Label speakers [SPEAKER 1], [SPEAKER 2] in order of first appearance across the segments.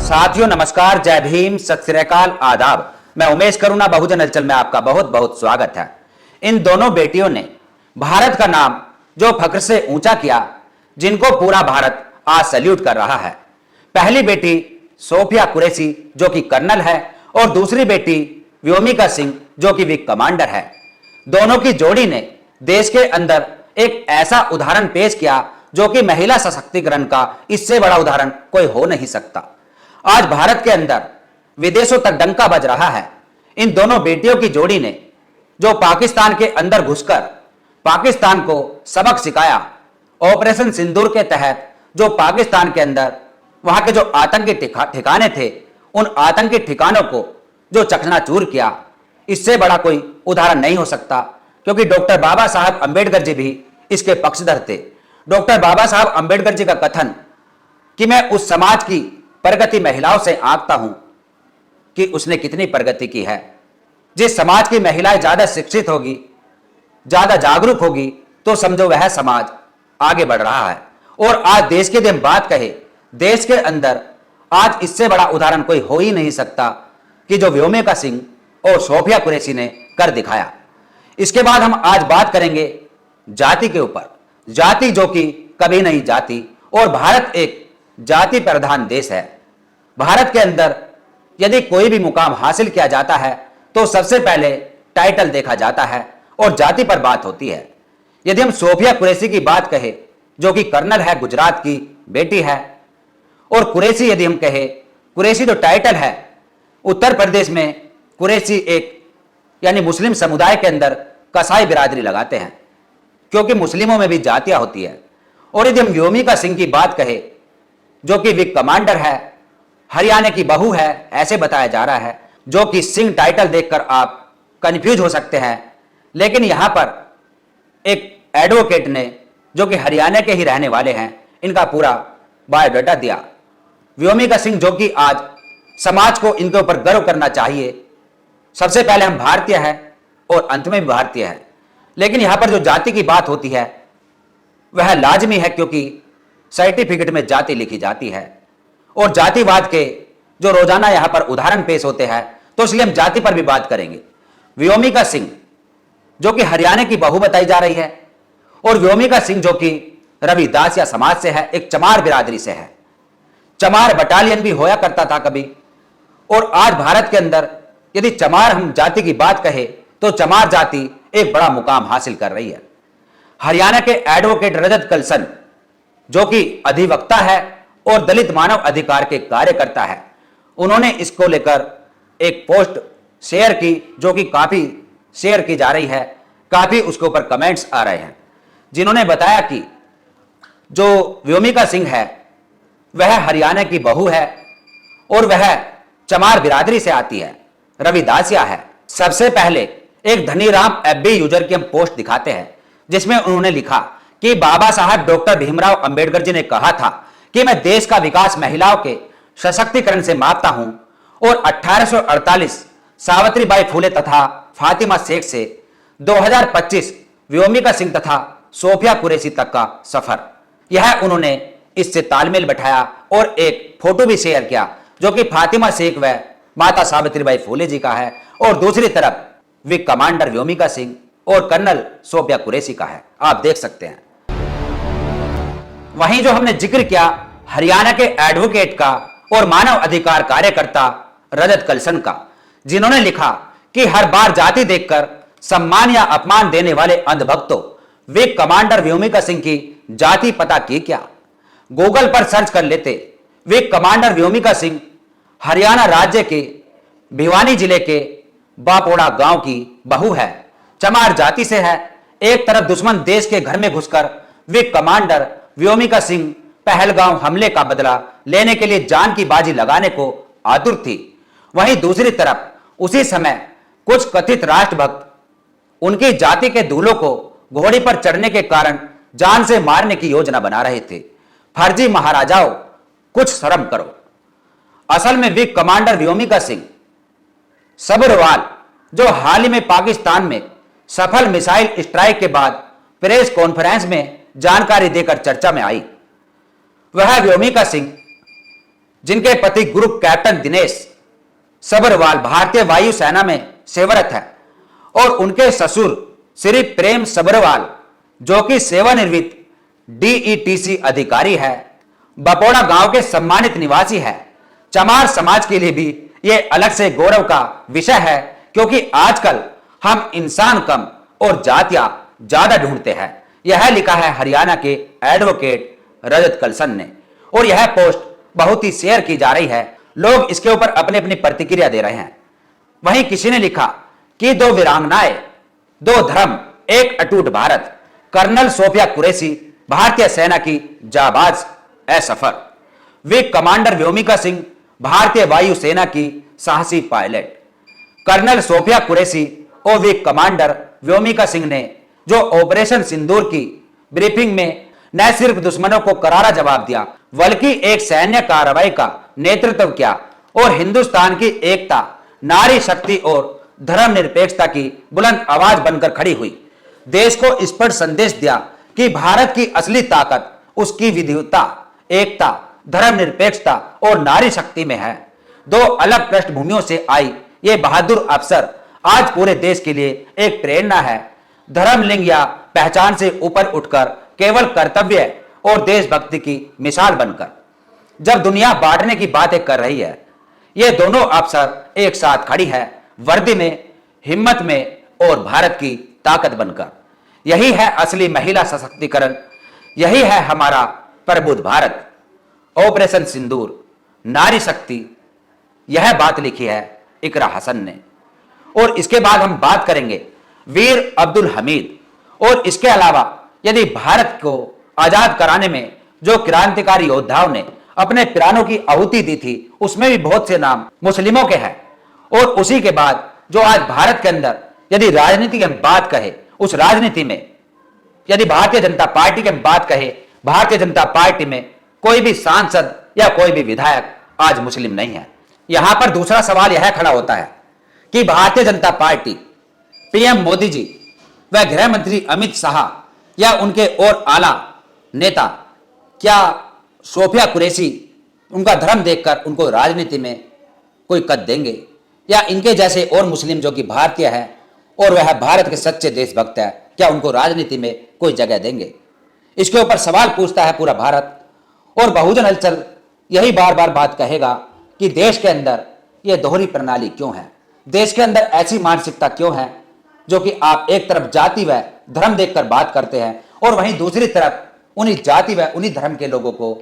[SPEAKER 1] साथियों नमस्कार, जय भीम, सत श्री अकाल, आदाब। मैं उमेश करुणा, बहुजन हलचल में आपका बहुत बहुत स्वागत है। इन दोनों बेटियों ने भारत का नाम जो फख्र से ऊंचा किया, जिनको पूरा भारत आज सैल्यूट कर रहा है। पहली बेटी सोफिया कुरैशी जो कि कर्नल है और दूसरी बेटी व्योमिका सिंह जो कि विंग कमांडर है। दोनों की जोड़ी ने देश के अंदर एक ऐसा उदाहरण पेश किया जो कि महिला सशक्तिकरण का इससे बड़ा उदाहरण कोई हो नहीं सकता। आज भारत के अंदर विदेशों तक डंका बज रहा है। इन दोनों बेटियों की जोड़ी ने जो पाकिस्तान के अंदर घुसकर पाकिस्तान को सबक सिखाया, ऑपरेशन सिंदूर के तहत जो पाकिस्तान के अंदर वहां के जो आतंकी ठिकाने थे, उन आतंकी ठिकानों को जो चकनाचूर किया, इससे बड़ा कोई उदाहरण नहीं हो सकता। क्योंकि डॉक्टर बाबा साहब अंबेडकर जी भी इसके पक्षधर थे। डॉक्टर बाबा साहब अंबेडकर जी का कथन कि मैं उस समाज की प्रगति महिलाओं से आंकता हूं कि उसने कितनी प्रगति की है। जिस समाज की महिलाएं ज्यादा शिक्षित होगी, ज्यादा जागरूक होगी, तो समझो वह समाज आगे बढ़ रहा है। और आज देश की हम बात कहें, देश के अंदर आज इससे बड़ा उदाहरण कोई हो ही नहीं सकता कि जो व्योमिका सिंह और सोफिया कुरैशी ने कर दिखाया। इसके बाद हम आज बात करेंगे जाति के ऊपर। जाति जो कि कभी नहीं जाती, और भारत एक जाति प्रधान देश है। भारत के अंदर यदि कोई भी मुकाम हासिल किया जाता है तो सबसे पहले टाइटल देखा जाता है और जाति पर बात होती है। यदि हम सोफिया कुरैशी की बात कहें जो कि कर्नल है, गुजरात की बेटी है, और कुरैशी यदि हम कहें, कुरैशी जो टाइटल है, उत्तर प्रदेश में कुरैशी एक यानी मुस्लिम समुदाय के अंदर कसाई बिरादरी लगाते हैं, क्योंकि मुस्लिमों में भी जातियां होती है। और यदि हम व्योमिका सिंह की बात कहें जो कि विंग कमांडर है, हरियाणा की बहू है, ऐसे बताया जा रहा है, जो कि सिंह टाइटल देखकर आप कंफ्यूज हो सकते हैं। लेकिन यहां पर एक एडवोकेट ने जो कि हरियाणा के ही रहने वाले हैं, इनका पूरा बायोडाटा दिया। व्योमिका सिंह जो कि आज समाज को इनके ऊपर गर्व करना चाहिए। सबसे पहले हम भारतीय हैं और अंत में भी भारतीय हैं। लेकिन यहां पर जो जाति की बात होती है वह लाजमी है, क्योंकि सर्टिफिकेट में जाति लिखी जाती है और जातिवाद के जो रोजाना यहां पर उदाहरण पेश होते हैं, तो इसलिए हम जाति पर भी बात करेंगे। व्योमिका सिंह जो कि हरियाणा की बहू बताई जा रही है, और व्योमिका सिंह जो कि रविदासिया समाज से है, एक चमार बिरादरी से है। चमार बटालियन भी होया करता था कभी। और आज भारत के अंदर यदि चमार हम जाति की बात कहें तो चमार जाति एक बड़ा मुकाम हासिल कर रही है। हरियाणा के एडवोकेट रजत कलसन जो कि अधिवक्ता है और दलित मानव अधिकार के कार्यकर्ता है, उन्होंने इसको लेकर एक पोस्ट शेयर की जो कि काफी शेयर की जा रही है, काफी उसके ऊपर कमेंट्स आ रहे हैं, जिन्होंने बताया कि जो व्योमिका सिंह है वह हरियाणा की बहू है और वह चमार बिरादरी से आती है, रविदासिया है। सबसे पहले एक धनीराम एफबी यूजर की हम पोस्ट दिखाते हैं, जिसमें उन्होंने लिखा कि बाबा साहब डॉक्टर भीमराव अंबेडकर जी ने कहा था कि मैं देश का विकास महिलाओं के सशक्तिकरण से मापता हूं, और 1848 सावित्रीबाई फुले तथा फातिमा शेख से 2025 व्योमिका सिंह तथा सोफिया कुरैशी तक का सफर। यह उन्होंने इससे तालमेल बैठाया और एक फोटो भी शेयर किया जो कि फातिमा शेख व माता सावित्रीबाई फुले जी का है, और दूसरी तरफ विंग कमांडर व्योमिका सिंह और कर्नल सोफिया कुरैशी का है। आप देख सकते हैं। वहीं जो हमने जिक्र किया हरियाणा के एडवोकेट का और मानव अधिकार कार्यकर्ता रजत कलसन का, जिन्होंने लिखा कि हर बार जाति देखकर सम्मान या अपमान देने वाले अंधभक्तों, विंग कमांडर व्योमिका सिंह की जाति पता की क्या? गूगल पर सर्च कर लेते। विंग कमांडर व्योमिका सिंह हरियाणा राज्य के भिवानी जिले के बापोड़ा गांव की बहू है, चमार जाति से है। एक तरफ दुश्मन देश के घर में घुसकर विंग कमांडर व्योमिका सिंह पहलगांव हमले का बदला लेने के लिए जान की बाजी लगाने को आतुर थी, वहीं दूसरी तरफ उसी समय कुछ कथित राष्ट्रभक्त उनकी जाति के दूल्हों को घोड़ी पर चढ़ने के कारण जान से मारने की योजना बना रहे थे। फर्जी महाराजाओं, कुछ शर्म करो। असल में विंग कमांडर व्योमिका सिंह सबरवाल जो हाल ही में पाकिस्तान में सफल मिसाइल स्ट्राइक के बाद प्रेस कॉन्फ्रेंस में जानकारी देकर चर्चा में आई, वह व्योमिका सिंह जिनके पति ग्रुप कैप्टन दिनेश सबरवाल भारतीय वायुसेना में सेवारत है, और उनके ससुर श्री प्रेम सबरवाल जो कि सेवानिवृत्त डीईटीसी अधिकारी है, बपोड़ा गांव के सम्मानित निवासी है। चमार समाज के लिए भी यह अलग से गौरव का विषय है, क्योंकि आजकल हम इंसान कम और जातियां ज्यादा ढूंढते हैं। यह लिखा है हरियाणा के एडवोकेट रजत कलसन ने, और यह पोस्ट बहुत ही शेयर की जा रही है। लोग इसके ऊपर अपनी अपनी प्रतिक्रिया दे रहे हैं। वहीं किसी ने लिखा कि दो वीरांगनाएं, दो धर्म, एक अटूट भारत। कर्नल सोफिया कुरैशी भारतीय सेना की जाबाज ए सफर। वे कमांडर व्योमिका सिंह भारतीय वायुसेना की साहसी पायलट। कर्नल सोफिया कुरैशी और वे कमांडर व्योमिका सिंह ने जो ऑपरेशन सिंदूर की ब्रीफिंग में न सिर्फ दुश्मनों को करारा जवाब दिया, बल्कि एक सैन्य कार्रवाई का नेतृत्व किया और हिंदुस्तान की एकता, नारी शक्ति और धर्मनिरपेक्षता की बुलंद आवाज बनकर खड़ी हुई। देश को स्पष्ट संदेश दिया कि भारत की असली ताकत उसकी विविधता, एकता, धर्मनिरपेक्षता और नारी शक्ति में है। दो अलग पृष्ठभूमियों से आई ये बहादुर अफसर आज पूरे देश के लिए एक प्रेरणा है। धर्म, लिंग या पहचान से ऊपर उठकर केवल कर्तव्य और देशभक्ति की मिसाल बनकर जब दुनिया बांटने की बातें कर रही है, ये दोनों अफसर एक साथ खड़ी है, वर्दी में, हिम्मत में और भारत की ताकत बनकर। यही है असली महिला सशक्तिकरण, यही है हमारा प्रबुद्ध भारत। ऑपरेशन सिंदूर, नारी शक्ति, यह बात लिखी है इकरा हसन ने। और इसके बाद हम बात करेंगे वीर अब्दुल हमीद। और इसके अलावा यदि भारत को आजाद कराने में जो क्रांतिकारी योद्धाओं ने अपने प्राणों की आहुति दी थी, उसमें भी बहुत से नाम मुस्लिमों के हैं। और उसी के बाद जो आज भारत के अंदर यदि राजनीति की हम बात कहें, उस राजनीति में यदि भारतीय जनता पार्टी की हम बात कहें, भारतीय जनता पार्टी में कोई भी सांसद या कोई भी विधायक आज मुस्लिम नहीं है। यहां पर दूसरा सवाल यह खड़ा होता है कि भारतीय जनता पार्टी, पीएम मोदी जी व गृह मंत्री अमित शाह या उनके और आला नेता क्या सोफिया कुरैशी उनका धर्म देखकर उनको राजनीति में कोई कद देंगे, या इनके जैसे और मुस्लिम जो कि भारतीय है और वह भारत के सच्चे देशभक्त है, क्या उनको राजनीति में कोई जगह देंगे? इसके ऊपर सवाल पूछता है पूरा भारत। और बहुजन हलचल यही बार बार बात कहेगा कि देश के अंदर यह दोहरी प्रणाली क्यों है, देश के अंदर ऐसी मानसिकता क्यों है जो कि आप एक तरफ जाति व धर्म देखकर बात करते हैं और वहीं दूसरी तरफ उन्हीं जाति व उन्हीं धर्म के लोगों को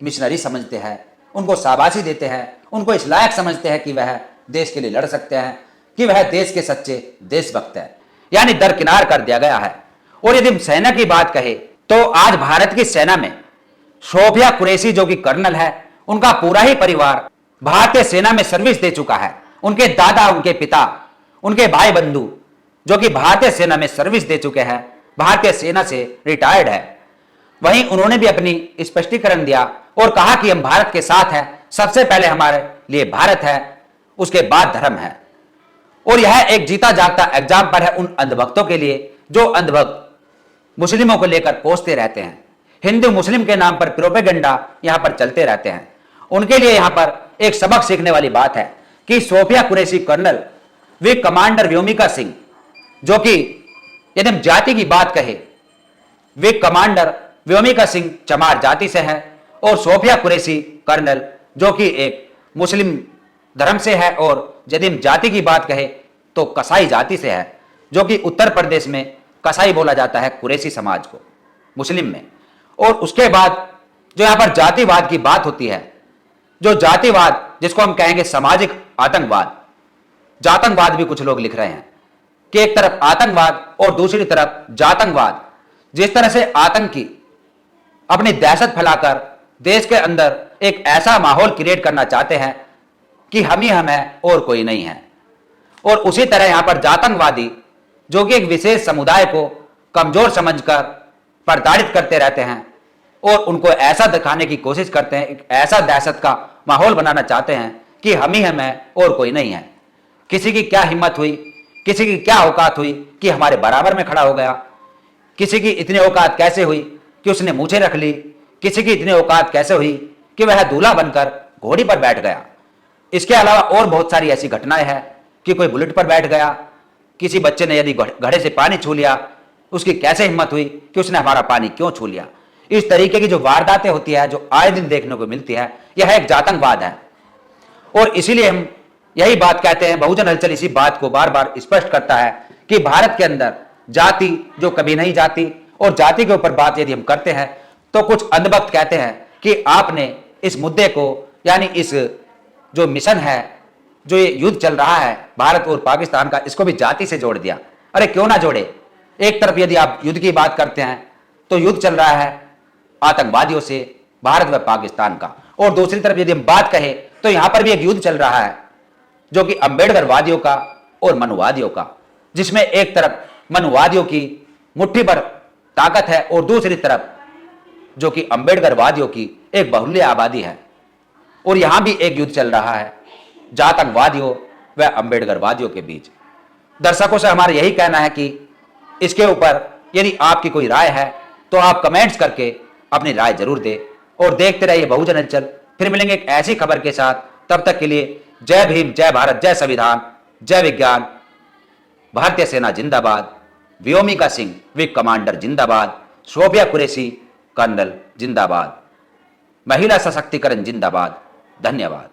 [SPEAKER 1] मिशनरी समझते हैं, उनको शाबाशी देते हैं, उनको इस लायक समझते हैं कि वह देश के लिए लड़ सकते हैं, कि वह देश के सच्चे देशभक्त है, यानी दरकिनार कर दिया गया है। और यदि हम सेना की बात कहें तो आज भारत की सेना में सोफिया कुरैशी जो कि कर्नल है, उनका पूरा ही परिवार भारतीय सेना में सर्विस दे चुका है। उनके दादा, उनके पिता, उनके भाई बंधु जो कि भारतीय सेना में सर्विस दे चुके हैं, भारतीय सेना से रिटायर्ड है। वहीं उन्होंने भी अपनी स्पष्टीकरण दिया और कहा कि हम भारत के साथ हैं, सबसे पहले हमारे लिए भारत है, उसके बाद धर्म है। और यह एक जीता जागता एग्जाम्पल है उन अंधभक्तों के लिए जो अंधभक्त मुस्लिमों को लेकर कोसते रहते हैं, हिंदू मुस्लिम के नाम पर प्रोपेगेंडा यहां पर चलते रहते हैं। उनके लिए यहां पर एक सबक सीखने वाली बात है कि सोफिया कुरैशी कर्नल, वे कमांडर व्योमिका सिंह जो कि यदि हम जाति की बात कहें, वे कमांडर व्योमिका सिंह चमार जाति से हैं और सोफिया कुरैशी कर्नल जो कि एक मुस्लिम धर्म से है, और यदि हम जाति की बात कहें तो कसाई जाति से है, जो कि उत्तर प्रदेश में कसाई बोला जाता है कुरैशी समाज को मुस्लिम में। और उसके बाद जो यहां पर जातिवाद की बात होती है, जो जातिवाद जिसको हम कहेंगे सामाजिक आतंकवाद, जातंकवाद भी कुछ लोग लिख रहे हैं कि एक तरफ आतंकवाद और दूसरी तरफ जातंकवाद। जिस तरह से आतंकी अपनी दहशत फैलाकर देश के अंदर एक ऐसा माहौल क्रिएट करना चाहते हैं कि हम ही हम हैं और कोई नहीं है, और उसी तरह यहां पर जातंकवादी जो कि एक विशेष समुदाय को कमजोर समझकर प्रताड़ित करते रहते हैं और उनको ऐसा दिखाने की कोशिश करते हैं, एक ऐसा दहशत का माहौल बनाना चाहते हैं कि हम ही हम हैं और कोई नहीं है। किसी की क्या हिम्मत हुई, किसी की क्या औकात हुई कि हमारे बराबर में खड़ा हो गया, किसी की इतनी औकात कैसे हुई कि उसने मूछें रख ली, किसी की इतनी औकात कैसे हुई कि वह दूल्हा बनकर घोड़ी पर बैठ गया। इसके अलावा और बहुत सारी ऐसी घटनाएं हैं कि कोई बुलेट पर बैठ गया, किसी बच्चे ने यदि घड़े से पानी छू लिया, उसकी कैसे हिम्मत हुई कि उसने हमारा पानी क्यों छू लिया। इस तरीके की जो वारदातें होती है, जो आए दिन देखने को मिलती है, यह एक जातंकवाद है। और इसीलिए हम यही बात कहते हैं, बहुजन हलचल इसी बात को बार बार स्पष्ट करता है कि भारत के अंदर जाति जो कभी नहीं जाती, और जाति के ऊपर बात यदि हम करते हैं तो कुछ अंधभक्त कहते हैं कि आपने इस मुद्दे को, यानी इस जो मिशन है, जो ये युद्ध चल रहा है भारत और पाकिस्तान का, इसको भी जाति से जोड़ दिया। अरे क्यों ना जोड़े। एक तरफ यदि आप युद्ध की बात करते हैं तो युद्ध चल रहा है आतंकवादियों से भारत व पाकिस्तान का, और दूसरी तरफ यदि हम बात कहें तो यहां पर भी एक युद्ध चल रहा है जो कि अंबेडकरवादियों का और मनुवादियों का, जिसमें एक तरफ मनुवादियों की मुट्ठी भर ताकत है और दूसरी तरफ जो कि अंबेडकरवादियों की एक बहुल्य आबादी है। और यहां भी एक युद्ध चल रहा है जातंकवादियों व अंबेडकरवादियों के बीच। दर्शकों से हमारा यही कहना है कि इसके ऊपर यदि आपकी कोई राय है तो आप कमेंट्स करके अपनी राय जरूर दें, और देखते रहिए बहुजन हलचल। फिर मिलेंगे एक ऐसी खबर के साथ, तब तक के लिए जय भीम, जय भारत, जय संविधान, जय विज्ञान, भारतीय सेना जिंदाबाद, व्योमिका सिंह विंग कमांडर जिंदाबाद, शोभिया कुरैशी कर्नल जिंदाबाद, महिला सशक्तिकरण जिंदाबाद। धन्यवाद।